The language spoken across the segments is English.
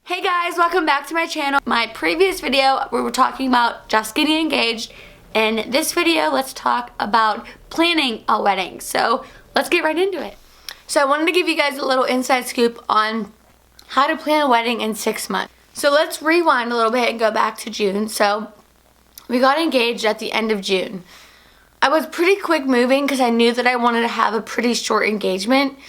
Hey guys, welcome back to my channel. My previous video, we were talking about just getting engaged. In this video, let's talk about planning a wedding. So let's get right into it. So I wanted to give you guys a little inside scoop on how to plan a wedding in 6 months. So let's rewind a little bit and go back to June. So we got engaged at the end of June. I was pretty quick moving because I knew that I wanted to have a pretty short engagement.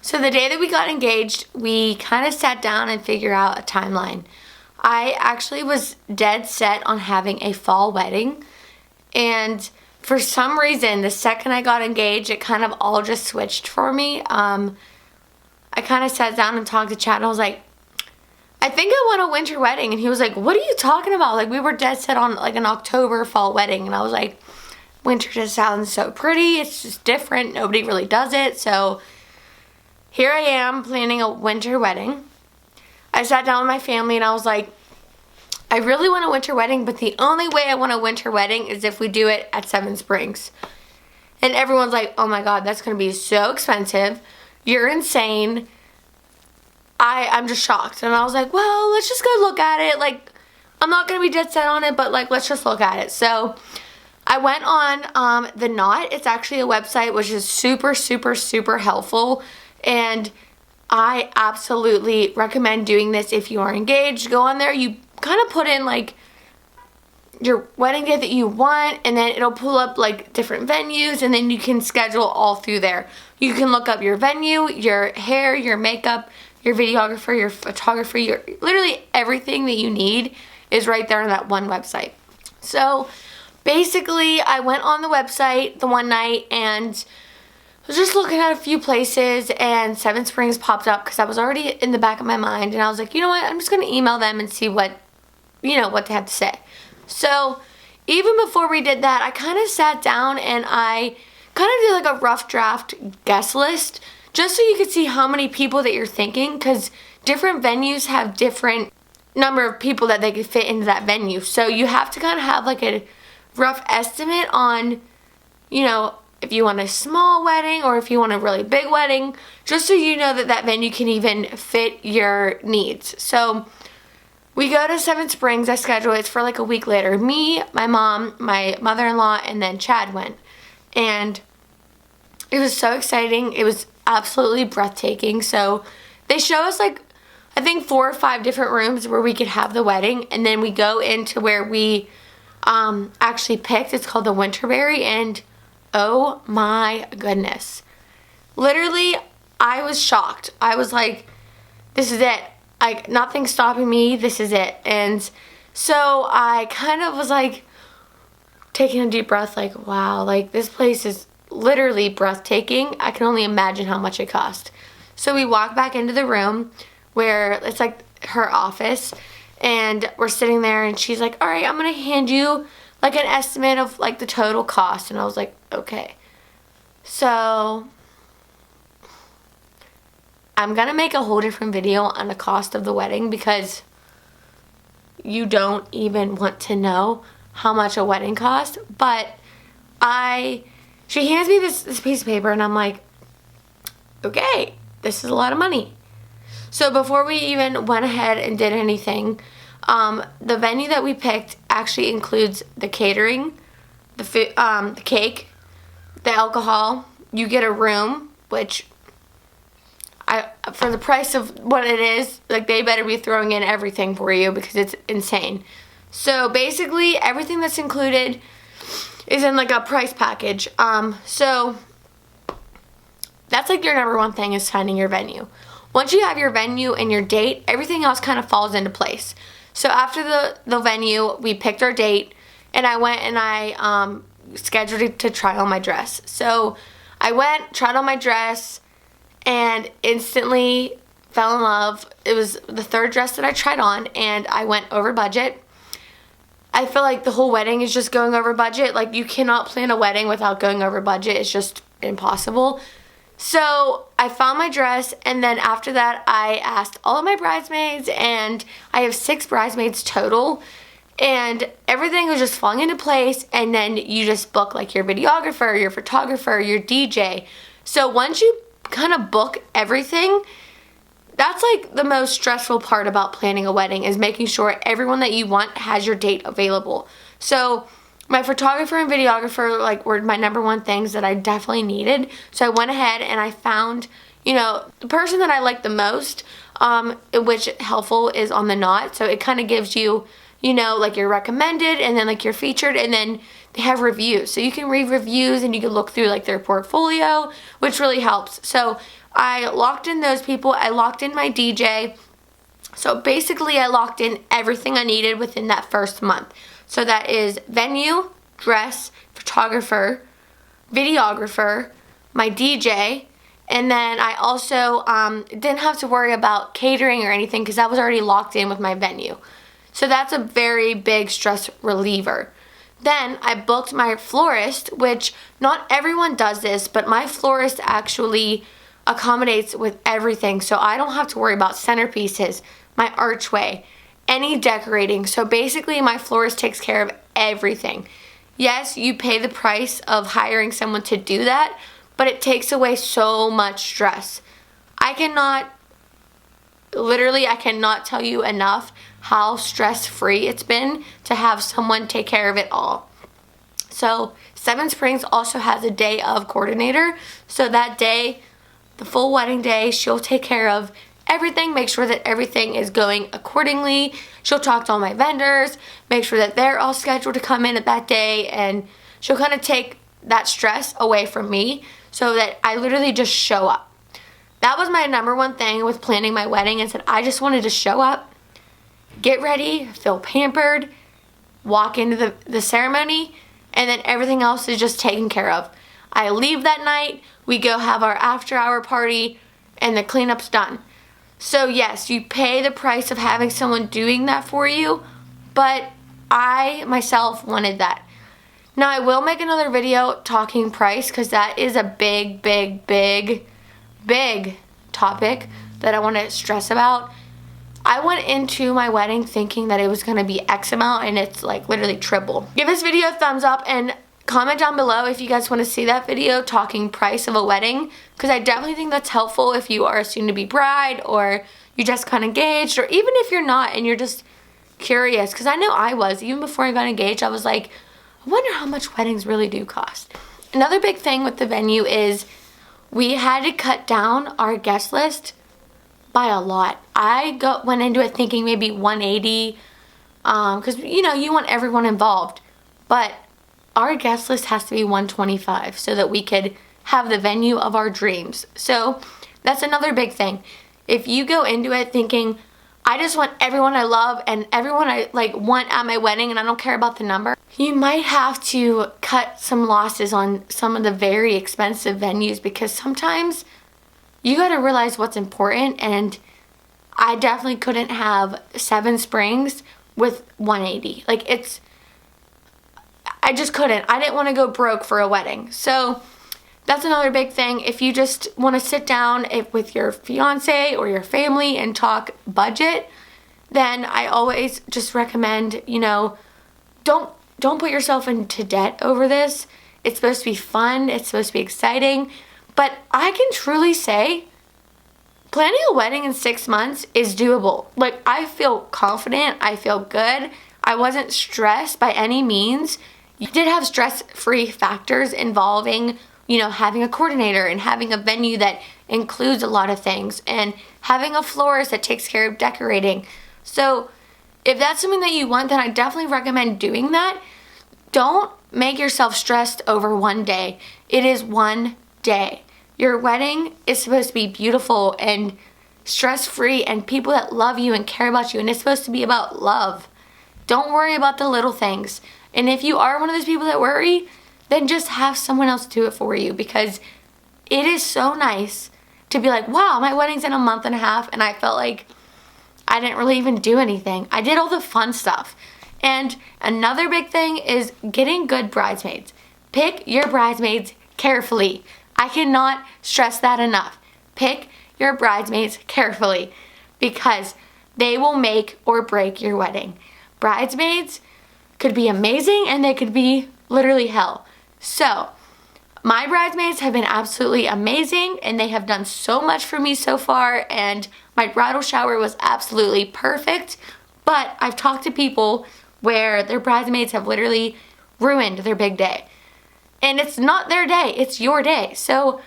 So the day that we got engaged, we kind of sat down and figured out a timeline. I actually was dead set on having a fall wedding. And for some reason, the second I got engaged, it kind of all just switched for me. I kind of sat down and talked to Chad and I was like, I think I want a winter wedding. And he was like, what are you talking about? Like, we were dead set on like an October fall wedding. And I was like, winter just sounds so pretty. It's just different. Nobody really does it. So here I am planning a winter wedding. I sat down with my family and I was like, I really want a winter wedding, but the only way I want a winter wedding is if we do it at Seven Springs. And everyone's like, oh my God, that's going to be so expensive. You're insane. I'm just shocked. And I was like, well, let's just go look at it. Like, I'm not going to be dead set on it, but like, let's just look at it. So I went on The Knot. It's actually a website which is super, super, super helpful. And I absolutely recommend doing this if you are engaged. Go on there. You kind of put in like your wedding day that you want, and then it'll pull up like different venues, and then you can schedule all through there. You can look up your venue, your hair, your makeup, your videographer, your photographer, your literally everything that you need is right there on that one website. So basically, I went on the website the one night and I was just looking at a few places, and Seven Springs popped up because I was already in the back of my mind, and I was like, you know what, I'm just going to email them and see what they have to say. So even before we did that, I kind of sat down and I kind of did like a rough draft guest list just so you could see how many people that you're thinking, because different venues have different number of people that they could fit into that venue. So you have to kind of have like a rough estimate on, if you want a small wedding or if you want a really big wedding, just so you know that that venue can even fit your needs. So we go to Seven Springs. I schedule it. It's for like a week later. Me, my mom, my mother-in-law, and then Chad went. And it was so exciting. It was absolutely breathtaking. So they show us like, I think 4 or 5 different rooms where we could have the wedding. And then we go into where we actually picked. It's called the Winterberry, and oh my goodness. Literally, I was shocked. I was like, this is it. Like, nothing's stopping me. This is it. And so I kind of was like taking a deep breath, like, wow, like this place is literally breathtaking. I can only imagine how much it cost. So we walk back into the room where it's like her office, and we're sitting there, and she's like, all right, I'm going to hand you like an estimate of like the total cost. And I was like, okay. So I'm going to make a whole different video on the cost of the wedding, because you don't even want to know how much a wedding costs. But she hands me this piece of paper, and I'm like, okay, this is a lot of money. So before we even went ahead and did anything, the venue that we picked actually includes the catering, the food, the cake, the alcohol. You get a room, which for the price of what it is, like, they better be throwing in everything for you because it's insane. So basically everything that's included is in like a price package. So that's like your number one thing, is finding your venue. Once you have your venue and your date, everything else kind of falls into place. So after the venue, we picked our date, and I went and I scheduled it to try on my dress. So I went, tried on my dress, and instantly fell in love. It was the 3rd dress that I tried on, and I went over budget. I feel like the whole wedding is just going over budget. Like, you cannot plan a wedding without going over budget. It's just impossible. So I found my dress, and then after that I asked all of my bridesmaids, and I have 6 bridesmaids total, and everything was just falling into place. And then you just book like your videographer, your photographer, your DJ. So once you kind of book everything, that's like the most stressful part about planning a wedding, is making sure everyone that you want has your date available. So my photographer and videographer like were my number one things that I definitely needed. So I went ahead and I found, you know, the person that I like the most, which helpful is on the Knot. So it kind of gives you, you know, like your recommended and then like your featured, and then they have reviews. So you can read reviews and you can look through like their portfolio, which really helps. So I locked in those people. I locked in my DJ. So basically I locked in everything I needed within that first month. So that is venue, dress, photographer, videographer, my DJ, and then I also didn't have to worry about catering or anything because that was already locked in with my venue. So that's a very big stress reliever. Then I booked my florist, which not everyone does this, but my florist actually accommodates with everything. So I don't have to worry about centerpieces, my archway, any decorating. So basically my florist takes care of everything. Yes, you pay the price of hiring someone to do that, but it takes away so much stress. I cannot tell you enough how stress-free it's been to have someone take care of it all. So Seven Springs also has a day of coordinator. So that day, the full wedding day, she'll take care of everything, make sure that everything is going accordingly. She'll talk to all my vendors, make sure that they're all scheduled to come in at that day, and she'll kind of take that stress away from me so that I literally just show up. That was my number one thing with planning my wedding, is that I just wanted to show up, get ready, feel pampered, walk into the ceremony, and then everything else is just taken care of. I leave that night, we go have our after hour party, and the cleanup's done. So yes, you pay the price of having someone doing that for you, but I myself wanted that. Now I will make another video talking price, because that is a big topic that I want to stress about. I went into my wedding thinking that it was going to be X amount, and it's like literally triple. Give this video a thumbs up and comment down below if you guys want to see that video talking price of a wedding, because I definitely think that's helpful if you are a soon-to-be bride, or you just got engaged, or even if you're not and you're just curious, because I know I was. Even before I got engaged, I was like, I wonder how much weddings really do cost. Another big thing with the venue is we had to cut down our guest list by a lot. I went into it thinking maybe 180, because you know, you want everyone involved, but our guest list has to be 125 so that we could have the venue of our dreams. So that's another big thing. If you go into it thinking, I just want everyone I love and everyone I like want at my wedding and I don't care about the number, you might have to cut some losses on some of the very expensive venues, because sometimes you got to realize what's important, and I definitely couldn't have Seven Springs with 180. Like, I just couldn't. I didn't want to go broke for a wedding. So that's another big thing. If you just want to sit down with your fiance or your family and talk budget, then I always just recommend, you know, don't put yourself into debt over this. It's supposed to be fun. It's supposed to be exciting. But I can truly say planning a wedding in 6 months is doable. Like, I feel confident. I feel good. I wasn't stressed by any means. You did have stress-free factors involving, you know, having a coordinator and having a venue that includes a lot of things and having a florist that takes care of decorating. So if that's something that you want, then I definitely recommend doing that. Don't make yourself stressed over one day. It is one day. Your wedding is supposed to be beautiful and stress-free and people that love you and care about you, and it's supposed to be about love. Don't worry about the little things. And if you are one of those people that worry, then just have someone else do it for you, because it is so nice to be like, wow, my wedding's in a month and a half and I felt like I didn't really even do anything. I did all the fun stuff. And another big thing is getting good bridesmaids. Pick your bridesmaids carefully. I cannot stress that enough. Pick your bridesmaids carefully, because they will make or break your wedding. Bridesmaids could be amazing and they could be literally hell. So My bridesmaids have been absolutely amazing, and they have done so much for me so far, and my bridal shower was absolutely perfect. But I've talked to people where their bridesmaids have literally ruined their big day. And it's not their day, it's your day. So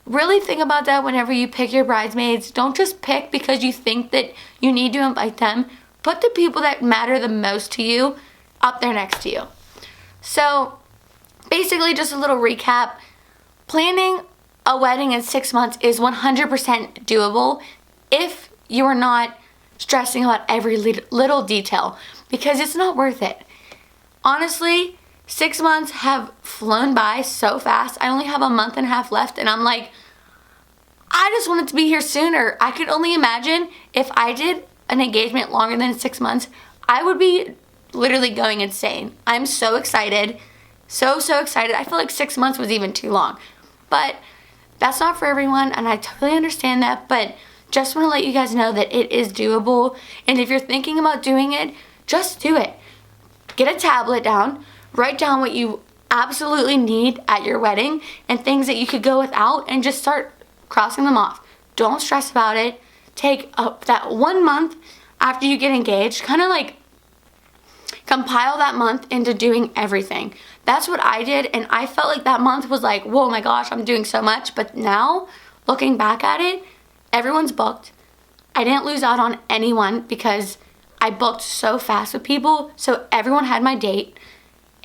really think about that whenever you pick your bridesmaids. Don't just pick because you think that you need to invite them. Put the people that matter the most to you up there next to you. So basically, just a little recap. Planning a wedding in 6 months is 100% doable if you are not stressing about every little detail, because it's not worth it. Honestly, 6 months have flown by so fast. I only have a month and a half left, and I'm like, I just want it to be here sooner. I could only imagine if I did an engagement longer than 6 months, I would be literally going insane. I'm so excited. So excited. I feel like 6 months was even too long. But that's not for everyone, and I totally understand that, but just want to let you guys know that it is doable. And if you're thinking about doing it, just do it. Get a tablet down, write down what you absolutely need at your wedding and things that you could go without, and just start crossing them off. Don't stress about it. Take that 1 month after you get engaged, kind of like compile that month into doing everything. That's what I did, and I felt like that month was like, whoa, my gosh, I'm doing so much. But now, looking back at it, everyone's booked. I didn't lose out on anyone because I booked so fast with people, so everyone had my date.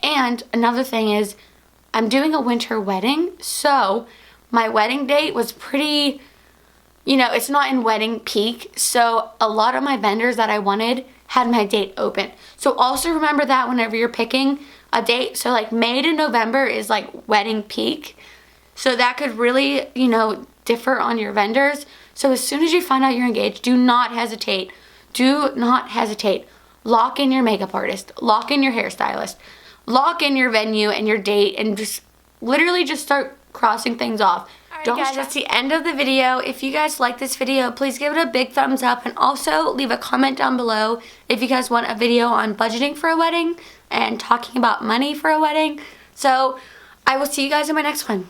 And another thing is, I'm doing a winter wedding, so my wedding date was pretty, it's not in wedding peak, so a lot of my vendors that I wanted had my date open. So also remember that whenever you're picking a date. So like May to November is like wedding peak. So that could really, differ on your vendors. So as soon as you find out you're engaged, do not hesitate. Do not hesitate. Lock in your makeup artist. Lock in your hairstylist. Lock in your venue and your date, and just literally just start crossing things off. Alright guys, that's the end of the video. If you guys like this video, please give it a big thumbs up, and also leave a comment down below if you guys want a video on budgeting for a wedding and talking about money for a wedding. So I will see you guys in my next one.